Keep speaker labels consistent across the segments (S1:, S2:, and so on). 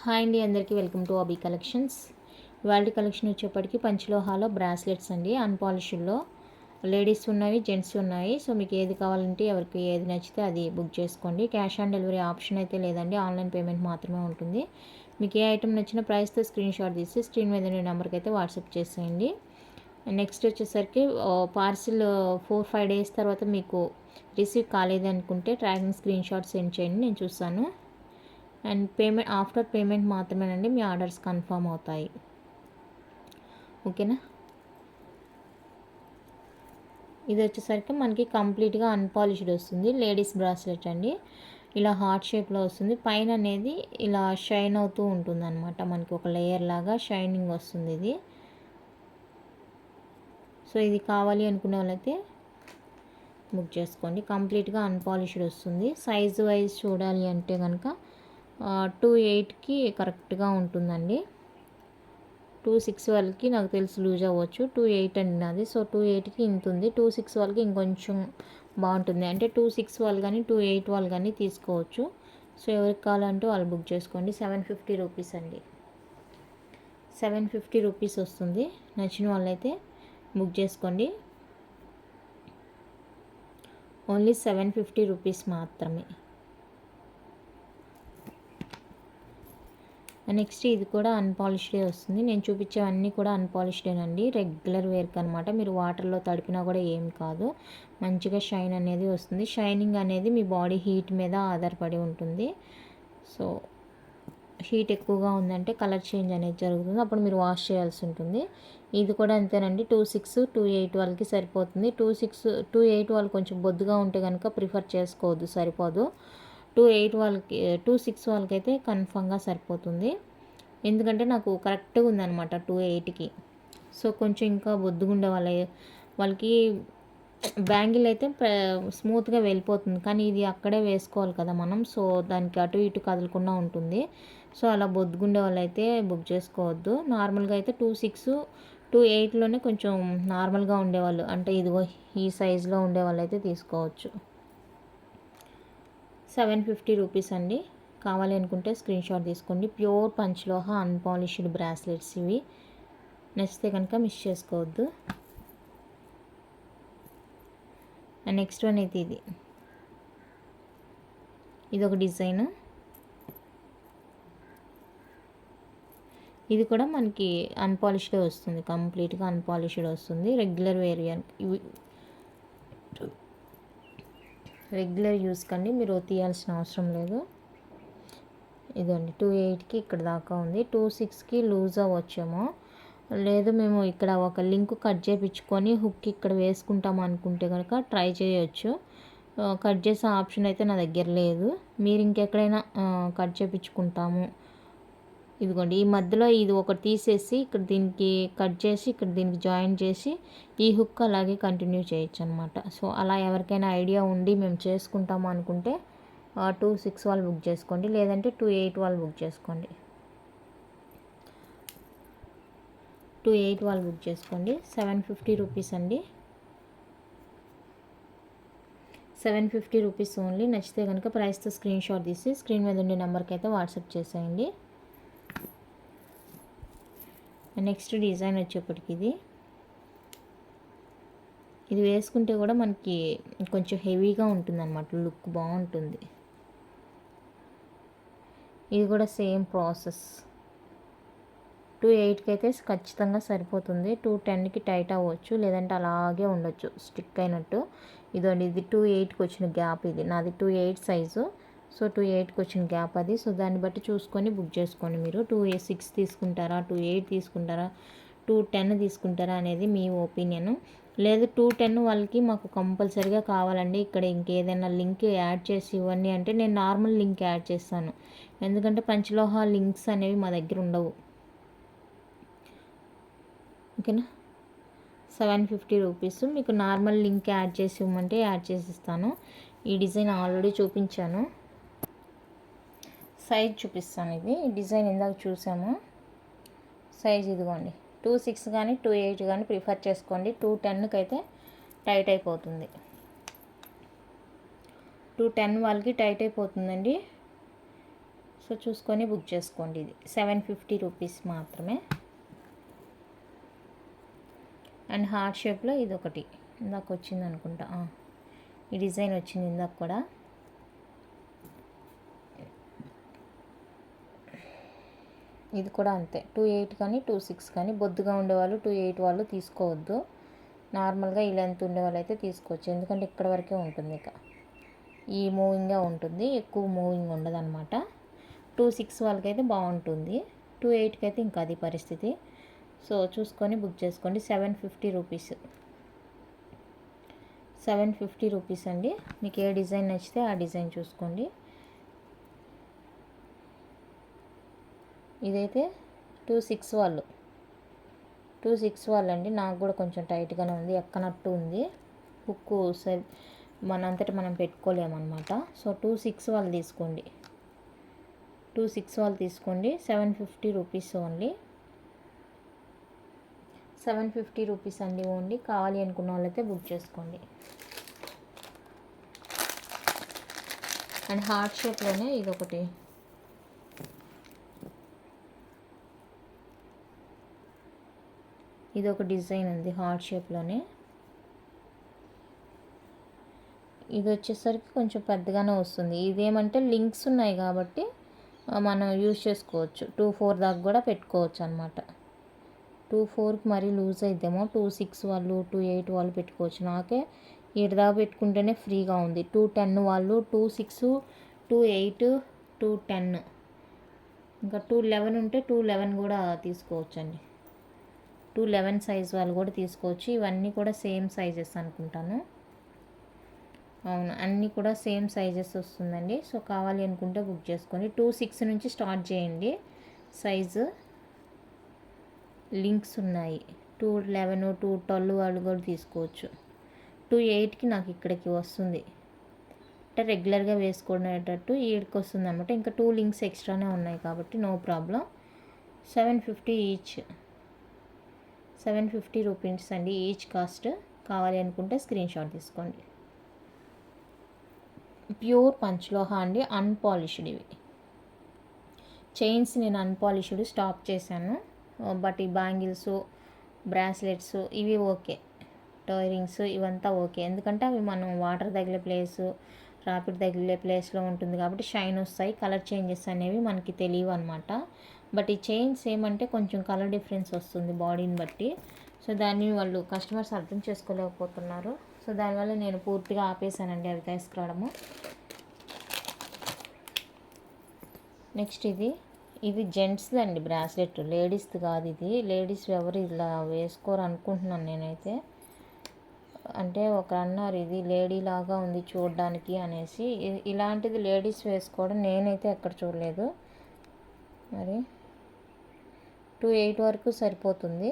S1: Hi అండి, అందరికీ welcome to అబీ collections. ఇవాళ కలెక్షన్ వచ్చేప్పటికి పంచలోహాలో బ్రాస్లెట్స్ అండి, అన్పాలిష్డ్లో. లేడీస్ ఉన్నవి, జెంట్స్ ఉన్నాయి. సో మీకు ఏది కావాలంటే ఎవరికి ఏది నచ్చితే అది బుక్ చేసుకోండి. క్యాష్ ఆన్ డెలివరీ ఆప్షన్ అయితే లేదండి, ఆన్లైన్ పేమెంట్ మాత్రమే ఉంటుంది. మీకు ఏ ఐటమ్ నచ్చిన ప్రైస్తో స్క్రీన్ షాట్ తీసి స్క్రీన్ మీద ఉన్న నెంబర్కి అయితే వాట్సాప్ చేసేయండి. నెక్స్ట్ వచ్చేసరికి పార్సిల్ 4-5 డేస్ తర్వాత మీకు రిసీవ్ కాలేదనుకుంటే ట్రాకింగ్ స్క్రీన్ షాట్ సెండ్ చేయండి, నేను చూస్తాను. అండ్ పేమెంట్ ఆఫ్టర్ పేమెంట్ మాత్రమేనండి మీ ఆర్డర్స్ కన్ఫర్మ్ అవుతాయి. ఓకేనా. ఇది వచ్చేసరికి మనకి కంప్లీట్గా అన్పాలిష్డ్ వస్తుంది. లేడీస్ బ్రాస్లెట్ అండి, ఇలా హార్ట్ షేప్లో వస్తుంది. పైన అనేది ఇలా షైన్ అవుతూ ఉంటుంది అనమాట, మనకి ఒక లేయర్ లాగా షైనింగ్ వస్తుంది ఇది. సో ఇది కావాలి అనుకునే వాళ్ళైతే బుక్ చేసుకోండి. కంప్లీట్గా అన్పాలిష్డ్ వస్తుంది. సైజు వైజ్ చూడాలి అంటే కనుక 2.8కి కరెక్ట్గా ఉంటుందండి. 2.6 వాళ్ళకి నాకు తెలిసి లూజ్ అవ్వచ్చు. 2.8 అండి నాది, సో 2.8కి ఇంత ఉంది. 2.6 వాళ్ళకి ఇంకొంచెం బాగుంటుంది, అంటే 2.6 వాళ్ళు కానీ 2.8 వాళ్ళు కానీ తీసుకోవచ్చు. సో ఎవరికి కావాలంటే వాళ్ళు బుక్ చేసుకోండి. 750 రూపీస్ అండి, 750 రూపీస్ వస్తుంది. నచ్చిన వాళ్ళైతే బుక్ చేసుకోండి. ఓన్లీ 750 రూపీస్ మాత్రమే. నెక్స్ట్ ఇది కూడా అన్పాలిష్డే వస్తుంది. నేను చూపించేవన్నీ కూడా అన్పాలిష్డేనండి, రెగ్యులర్ వేర్క్ అనమాట. మీరు వాటర్లో తడిపినా కూడా ఏం కాదు, మంచిగా షైన్ అనేది వస్తుంది. షైనింగ్ అనేది మీ బాడీ హీట్ మీద ఆధారపడి ఉంటుంది. సో హీట్ ఎక్కువగా ఉందంటే కలర్ చేంజ్ అనేది జరుగుతుంది, అప్పుడు మీరు వాష్ చేయాల్సి ఉంటుంది. ఇది కూడా అంతేనండి, 2.6, 2.8 వాళ్ళకి సరిపోతుంది. 2.8 వాళ్ళు కొంచెం బొద్దుగా ఉంటే కనుక ప్రిఫర్ చేసుకోవద్దు, సరిపోదు. 2.8 వాళ్ళకి 2.6 వాళ్ళకైతే కన్ఫామ్గా సరిపోతుంది, ఎందుకంటే నాకు కరెక్ట్గా ఉందన్నమాట 2.8కి. సో కొంచెం ఇంకా బొద్దుగా ఉండే వాళ్ళకి బ్యాంగిల్ అయితే స్మూత్గా వెళ్ళిపోతుంది, కానీ ఇది అక్కడే వేసుకోవాలి కదా మనం. సో దానికి అటు ఇటు కదలకుండా ఉంటుంది. సో అలా బొద్దుగుండే వాళ్ళు అయితే బుక్ చేసుకోవద్దు. నార్మల్గా అయితే 2.6, 2.8లోనే కొంచెం నార్మల్గా ఉండేవాళ్ళు, అంటే ఇదిగో ఈ సైజులో ఉండేవాళ్ళు అయితే తీసుకోవచ్చు. 750 రూపీస్ అండి. కావాలి అనుకుంటే స్క్రీన్ షాట్ తీసుకోండి. ప్యూర్ పంచలోహ అన్పాలిష్డ్ బ్రాస్లెట్స్ ఇవి. నచ్చితే కనుక మిస్ చేసుకోవద్దు. అండ్ నెక్స్ట్ వన్ అయితే ఇది ఒక డిజైన్. ఇది కూడా మనకి అన్పాలిష్డే వస్తుంది, కంప్లీట్గా అన్పాలిష్డ్ వస్తుంది. రెగ్యులర్ యూస్ కండి, మీరు తీయాల్సిన అవసరం లేదు. ఇదండి 2.8కి ఇక్కడ దాకా ఉంది. 2.6కి లూజ్ అవ్వచ్చేమో, లేదు మేము ఇక్కడ ఒక లింక్ కట్ చేయించుకొని హుక్ ఇక్కడ వేసుకుంటాం అనుకుంటే కనుక ట్రై చేయొచ్చు. కట్ చేసే ఆప్షన్ అయితే నా దగ్గర లేదు. మీరు ఇంకెక్కడైనా కట్ చేయించుకుంటాము, ఇదిగోండి ఈ మధ్యలో ఇది ఒకటి తీసేసి ఇక్కడ దీనికి కట్ చేసి ఇక్కడ దీనికి జాయిన్ చేసి ఈ హుక్ అలాగే కంటిన్యూ చేయొచ్చు అనమాట. సో అలా ఎవరికైనా ఐడియా ఉండి మేము చేసుకుంటాము అనుకుంటే 2.6 వాళ్ళు బుక్ చేసుకోండి, లేదంటే 2.8 వాళ్ళు బుక్ చేసుకోండి. 2.8 వాళ్ళు బుక్ చేసుకోండి. 750 రూపీస్ అండి, 750 రూపీస్ ఓన్లీ. నచ్చితే కనుక ప్రైస్తో స్క్రీన్ షాట్ తీసి స్క్రీన్ మీద ఉండే నెంబర్కి అయితే వాట్సాప్ చేసేయండి. నెక్స్ట్ డిజైన్ వచ్చేప్పటికి ఇది వేసుకుంటే కూడా మనకి కొంచెం హెవీగా ఉంటుంది అనమాట, లుక్ బాగుంటుంది. ఇది కూడా సేమ్ ప్రాసెస్. 2.8కి అయితే ఖచ్చితంగా సరిపోతుంది. 2.10కి టైట్ అవ్వచ్చు, లేదంటే అలాగే ఉండొచ్చు స్టిక్ అయినట్టు. ఇదండి, ఇది 2.8కి వచ్చిన గ్యాప్. ఇది నాది 2.8 సైజు, సో 2.8కి వచ్చిన గ్యాప్ అది. సో దాన్ని బట్టి చూసుకొని బుక్ చేసుకోండి. మీరు 2.6 తీసుకుంటారా, 2.8 తీసుకుంటారా, 2.10 తీసుకుంటారా అనేది మీ ఒపీనియన్. లేదు 2.10 వాళ్ళకి మాకు కంపల్సరీగా కావాలండి, ఇక్కడ ఇంకేదైనా లింక్ యాడ్ చేసి ఇవ్వండి అంటే నేను నార్మల్ లింక్ యాడ్ చేస్తాను, ఎందుకంటే పంచలోహ లింక్స్ అనేవి మా దగ్గర ఉండవు. ఓకేనా. 750 రూపీస్. మీకు నార్మల్ లింక్ యాడ్ చేసి ఇవ్వమంటే యాడ్ చేసి ఇస్తాను. ఈ డిజైన్ ఆల్రెడీ చూపించాను, సైజ్ చూపిస్తాను. ఇది డిజైన్ ఇందాక చూసాము, సైజ్ ఇదిగోండి. 2.6 కానీ 2.8 కానీ ప్రిఫర్ చేసుకోండి. 2.10కి అయితే టైట్ అయిపోతుంది, 2.10 వాళ్ళకి టైట్ అయిపోతుందండి. సో చూసుకొని బుక్ చేసుకోండి. ఇది 750 రూపీస్ మాత్రమే. అండ్ హార్ట్ షేప్లో ఇది ఒకటి ఇందాక వచ్చింది అనుకుంటా. ఈ డిజైన్ వచ్చింది ఇందాక కూడా. ఇది కూడా అంతే, 28 కానీ 26 కానీ. బొద్దుగా ఉండేవాళ్ళు 28 వాళ్ళు తీసుకోవద్దు. నార్మల్గా ఈ లెంత్ ఉండేవాళ్ళు అయితే తీసుకోవచ్చు, ఎందుకంటే ఇక్కడ వరకే ఉంటుంది. ఇక ఈ మూవింగ్గా ఉంటుంది, ఎక్కువ మూవింగ్ ఉండదు అనమాట. 26 వాళ్ళకైతే బాగుంటుంది, 28కి అయితే ఇంకా అది పరిస్థితి. సో చూసుకొని బుక్ చేసుకోండి. 750 రూపీస్, 750 రూపీస్ అండి. మీకు ఏ డిజైన్ నచ్చితే ఆ డిజైన్ చూసుకోండి. ఇదైతే 26 వాళ్ళు, 26 వాళ్ళు అండి. నాకు కూడా కొంచెం టైట్గానే ఉంది, ఎక్కనట్టు ఉంది. హుక్ సరి మనంతటి మనం పెట్టుకోలేమన్నమాట. సో 26 వాళ్ళు తీసుకోండి, 26 వాళ్ళు తీసుకోండి. 750 రూపీస్ ఓన్లీ, 750 రూపీస్ అండి ఓన్లీ. కావాలి అనుకున్న వాళ్ళైతే బుక్ చేసుకోండి. అండ్ హార్ట్ షేప్లోనే ఇదొకటి, ఇది ఒక డిజైన్ ఉంది హార్ట్ షేప్లోనే. ఇది వచ్చేసరికి కొంచెం పెద్దగానే వస్తుంది. ఇదేమంటే లింక్స్ ఉన్నాయి కాబట్టి మనం యూజ్ చేసుకోవచ్చు. 2-4 దాకా కూడా పెట్టుకోవచ్చు అనమాట. 2-4కి మరీ లూజ్ అయిద్దేమో. 26 వాళ్ళు 28 వాళ్ళు పెట్టుకోవచ్చు. నాకే 7 దాకా పెట్టుకుంటేనే ఫ్రీగా ఉంది. 210 వాళ్ళు 26, 28, 210, ఇంకా 211 ఉంటే 211 కూడా తీసుకోవచ్చు అండి. 211 సైజ్ వాళ్ళు కూడా తీసుకోవచ్చు. ఇవన్నీ కూడా సేమ్ సైజెస్ అనుకుంటాను. అవును, అన్నీ కూడా సేమ్ సైజెస్ వస్తుందండి. సో కావాలి అనుకుంటే బుక్ చేసుకోండి. 26 నుంచి స్టార్ట్ చేయండి సైజు. లింక్స్ ఉన్నాయి. 211, 212 వాళ్ళు కూడా తీసుకోవచ్చు. 28కి నాకు ఇక్కడికి వస్తుంది, అంటే రెగ్యులర్గా వేసుకునేటట్టు ఈడికి వస్తుంది అనమాట. ఇంకా 2 లింక్స్ ఎక్స్ట్రానే ఉన్నాయి కాబట్టి నో ప్రాబ్లం. 750 ఈచ్, 750 రూపీస్ అండి ఈచ్ కాస్ట్. కావాలి అనుకుంటే స్క్రీన్ షాట్ తీసుకోండి. ప్యూర్ పంచలోహ అండి, అన్పాలిష్డ్. ఇవి చైన్స్ నేను అన్పాలిష్డ్ స్టాప్ చేశాను. బట్ ఈ బ్యాంగిల్స్, బ్రాస్లెట్స్ ఇవి ఓకే, టోయ్ రింగ్స్ ఇవంతా ఓకే. ఎందుకంటే అవి మనం వాటర్ తగిలే ప్లేసు, రాపిడ్ తగిలే ప్లేస్లో ఉంటుంది కాబట్టి షైన్ వస్తాయి. కలర్ చేంజెస్ అనేవి మనకి తెలియవు అనమాట. బట్ ఈ చైన్స్ ఏమంటే కొంచెం కలర్ డిఫరెన్స్ వస్తుంది బాడీని బట్టి. సో దాన్ని వాళ్ళు కస్టమర్స్ అర్థం చేసుకోలేకపోతున్నారు. సో దానివల్ల నేను పూర్తిగా ఆపేసానండి అవి తీసుకురావడము. నెక్స్ట్ ఇది జెంట్స్ది అండి బ్రాస్లెట్, లేడీస్ది కాదు. ఇది లేడీస్ ఎవరు ఇలా వేసుకోరు అనుకుంటున్నాను నేనైతే. అంటే ఒక అన్నారు ఇది లేడీ లాగా ఉంది చూడడానికి అనేసి. ఇలాంటిది లేడీస్ వేసుకోవడం నేనైతే ఎక్కడ చూడలేదు. మరి 28 వరకు సరిపోతుంది,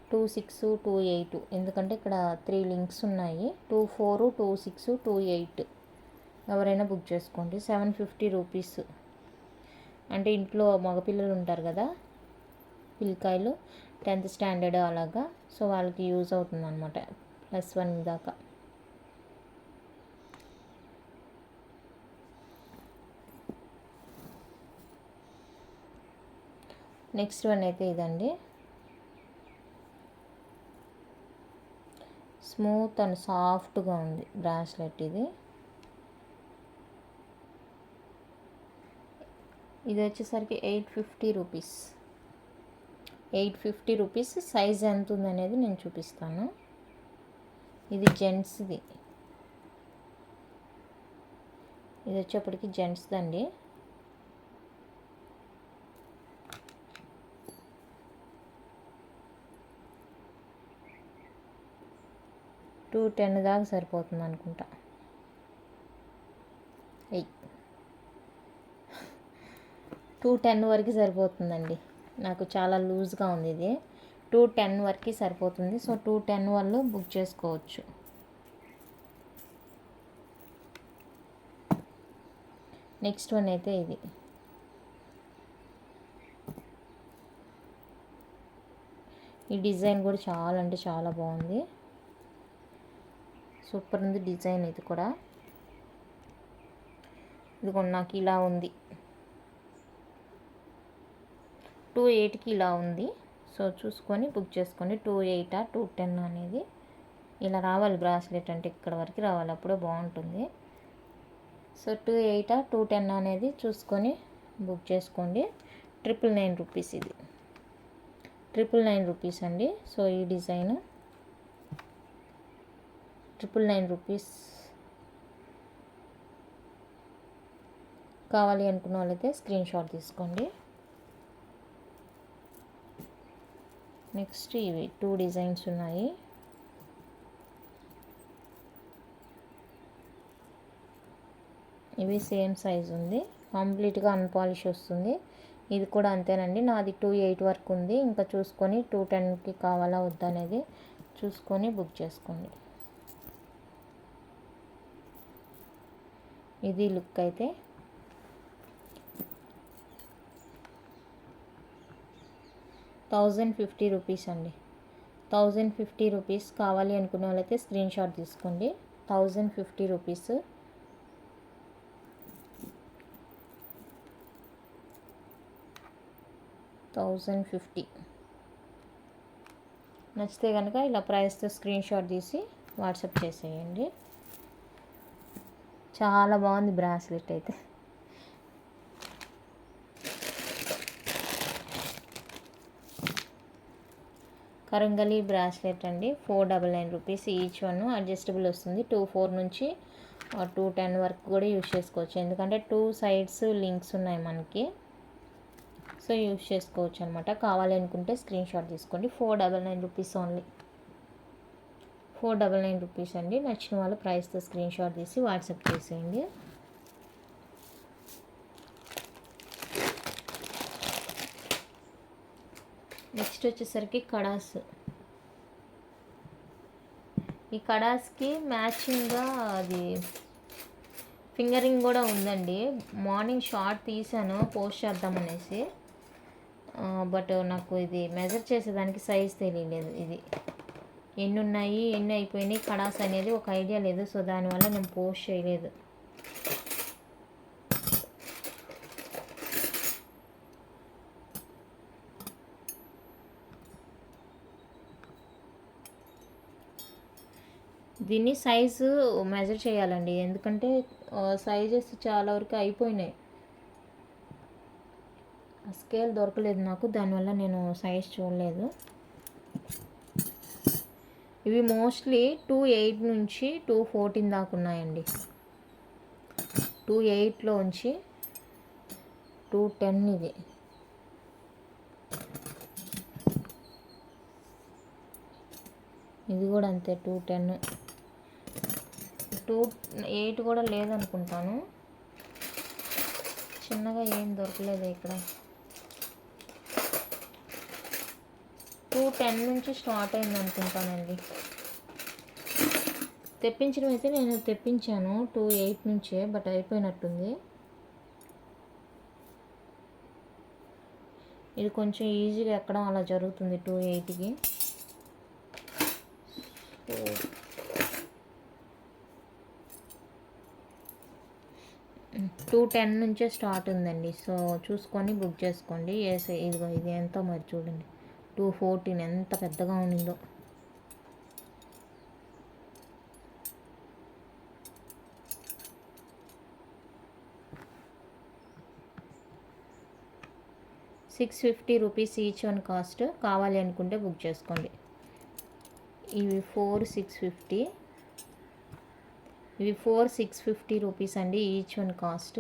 S1: 26, 28. ఎందుకంటే ఇక్కడ 3 లింక్స్ ఉన్నాయి. 24, 26, 28 ఎవరైనా బుక్ చేసుకోండి. 750 రూపీస్. అంటే ఇంట్లో మగపిల్లలు ఉంటారు కదా, పిల్లకాయలు 10th స్టాండర్డ్ అలాగా, సో వాళ్ళకి యూజ్ అవుతుంది అనమాట, +1 దాకా. నెక్స్ట్ వన్ అయితే ఇదండి, స్మూత్ అండ్ సాఫ్ట్గా ఉంది బ్రాస్లెట్. ఇది వచ్చేసరికి 850 రూపీస్, 850 రూపీస్. సైజ్ ఎంత ఉందనేది నేను చూపిస్తాను. ఇది జెంట్స్ది, ఇది వచ్చేప్పటికి జెంట్స్ది అండి. $210 దాకా సరిపోతుంది అనుకుంటా. 210 వరకు సరిపోతుందండి. నాకు చాలా లూజ్గా ఉంది ఇది. 210 వరకు సరిపోతుంది. సో 210 వాళ్ళు బుక్ చేసుకోవచ్చు. నెక్స్ట్ వన్ అయితే ఈ డిజైన్ కూడా చాలా అంటే చాలా బాగుంది, సూపర్ ఉంది డిజైన్. ఇది కూడా నాకు ఇలా ఉంది. 2,800కి ఇలా ఉంది. సో చూసుకొని బుక్ చేసుకోండి. 2,800 210 అనేది ఇలా రావాలి. బ్రాస్లెట్ అంటే ఇక్కడ వరకు రావాలి, అప్పుడే బాగుంటుంది. సో 2,800 210 అనేది చూసుకొని బుక్ చేసుకోండి. 999 రూపీస్, ఇది 999 రూపీస్ అండి. సో ఈ డిజైన్ 999 రూపీస్. కావాలి అనుకున్న వాళ్ళైతే స్క్రీన్ షాట్ తీసుకోండి. నెక్స్ట్ ఇవి 2 డిజైన్స్ ఉన్నాయి. ఇవి సేమ్ సైజ్ ఉంది, కంప్లీట్గా అన్పాలిష్ వస్తుంది. ఇది కూడా అంతేనండి. నాది 2,800 వరకు ఉంది. ఇంకా చూసుకొని 210కి కావాలా వద్దా అనేది చూసుకొని బుక్ చేసుకోండి. ఇది లుక్ అయితే. ₹1,050 రూపీస్ అండి. 1,050 రూపీస్. కావాలి అనుకునే వాళ్ళైతే స్క్రీన్ షాట్ తీసుకోండి. 1,050 రూపీస్. $1,050 నచ్చితే కనుక ఇలా ప్రైస్తో స్క్రీన్ షాట్ తీసి వాట్సాప్ చేసేయండి. చాలా బాగుంది బ్రాస్లెట్ అయితే. కరంగలి బ్రాస్లెట్ అండి. 499 రూపీస్ ఈచ్ వన్. అడ్జస్టబుల్ వస్తుంది. 2,4 నుంచి 210 వరకు కూడా యూజ్ చేసుకోవచ్చు, ఎందుకంటే 2 సైడ్స్ లింక్స్ ఉన్నాయి మనకి. సో యూజ్ చేసుకోవచ్చు అనమాట. కావాలి అనుకుంటే స్క్రీన్ షాట్ తీసుకోండి. 499 రూపీస్ ఓన్లీ. 499 రూపీస్ అండి. నచ్చిన వాళ్ళు ప్రైస్తో స్క్రీన్ షాట్ తీసి వాట్సాప్ చేసేయండి. నెక్స్ట్ వచ్చేసరికి కడాస్. ఈ కడాస్కి మ్యాచింగ్గా అది ఫింగరింగ్ కూడా ఉందండి. మార్నింగ్ షార్ట్ తీసాను పోస్ట్ చేద్దామనేసి, బట్ నాకు ఇది మెజర్ చేసేదానికి సైజ్ తెలియలేదు. ఇది ఎన్ని ఉన్నాయి, ఎన్ని అయిపోయినాయి కడాస్ అనేది ఒక ఐడియా లేదు. సో దానివల్ల నేను పోస్ట్ చేయలేదు. దీన్ని సైజు మెజర్ చేయాలండి, ఎందుకంటే సైజెస్ చాలా వరకు అయిపోయినాయి. స్కేల్ దొరకలేదు నాకు, దానివల్ల నేను సైజ్ చూడలేదు. ఇవి మోస్ట్లీ 2,800 నుంచి 2,14 దాకా ఉన్నాయండి. 2,800లో ఉంచి 2,10 ఇది. ఇది కూడా అంతే 2,10. 2,800 కూడా లేదనుకుంటాను. చిన్నగా ఏం దొరకలేదు ఇక్కడ. 2,10 నుంచి స్టార్ట్ అయింది అనుకుంటానండి. తెప్పించడం అయితే నేను తెప్పించాను 2,800 నుంచే, బట్ అయిపోయినట్టుంది. ఇది కొంచెం ఈజీగా ఎక్కడం అలా జరుగుతుంది 2,800కి. 2,10 నుంచే స్టార్ట్ ఉందండి. సో చూసుకొని బుక్ చేసుకోండి. ఇదిగో ఇది ఎంతో మరి చూడండి, 2,14 ఎంత పెద్దగా ఉండిందో. ₹650 రూపీస్ ఈచ్ వన్ కాస్ట్. కావాలి అనుకుంటే బుక్ చేసుకోండి. ఇవి 4,650. ఇవి 4,650 రూపీస్ అండి each one cost.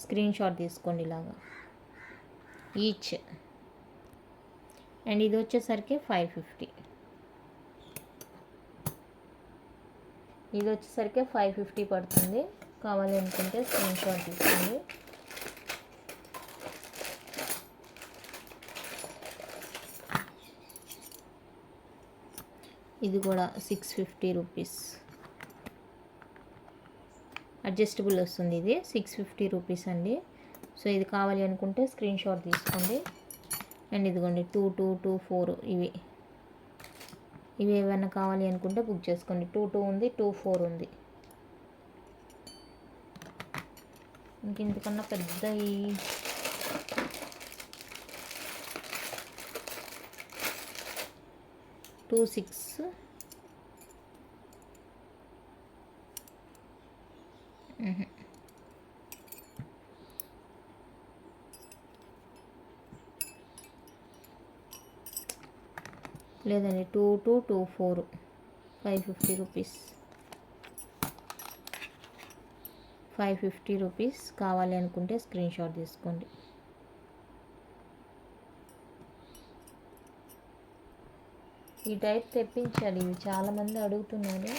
S1: Screen shot తీసుకోండి ఇలాగా ఈచ్. అండ్ ఇది వచ్చేసరికి 550. ఇది వచ్చేసరికి 550 పడుతుంది. కావాలి అనుకుంటే స్క్రీన్ షాట్ తీసుకోండి. ఇది కూడా 650 రూపీస్. అడ్జస్టబుల్ వస్తుంది. ఇది 650 రూపీస్ అండి. సో ఇది కావాలి అనుకుంటే స్క్రీన్ షాట్ తీసుకోండి. అండ్ ఇదిగోండి 2,2,2,4 ఇవి ఏమైనా కావాలి అనుకుంటే బుక్ చేసుకోండి. 2,2 ఉంది, 2,4 ఉంది. ఇంకెందుకన్నా పెద్ద 26 లేదండి 2224 550 రూపీస్ 550 రూపీస్ కావాలి అనుకుంటే స్క్రీన్ షాట్ తీసుకోండి. ఈ టైప్ తెప్పించాలి, ఇవి చాలామంది అడుగుతున్నారు.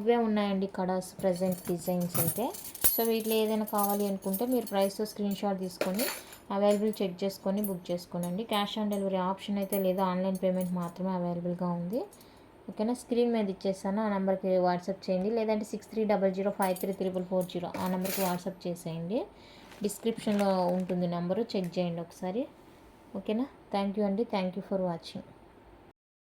S1: ఇవే ఉన్నాయండి కడాస్ ప్రజెంట్ డిజైన్స్ అయితే. సో వీటిలో ఏదైనా కావాలి అనుకుంటే మీరు ప్రైస్తో స్క్రీన్ షాట్ తీసుకొని అవైలబుల్ చెక్ చేసుకొని బుక్ చేసుకోనండి. క్యాష్ ఆన్ డెలివరీ ఆప్షన్ అయితే లేదు, ఆన్లైన్ పేమెంట్ మాత్రమే అవైలబుల్గా ఉంది. ఓకేనా, స్క్రీన్ మీద ఇచ్చేస్తాను, ఆ నెంబర్కి వాట్సాప్ చేయండి. లేదంటే 6300533440 ఆ నెంబర్కి వాట్సాప్ చేసేయండి. డిస్క్రిప్షన్లో ఉంటుంది నెంబరు, చెక్ చేయండి ఒకసారి. ఓకేనా, థ్యాంక్ యూ అండి, థ్యాంక్ యూ ఫర్ వాచింగ్.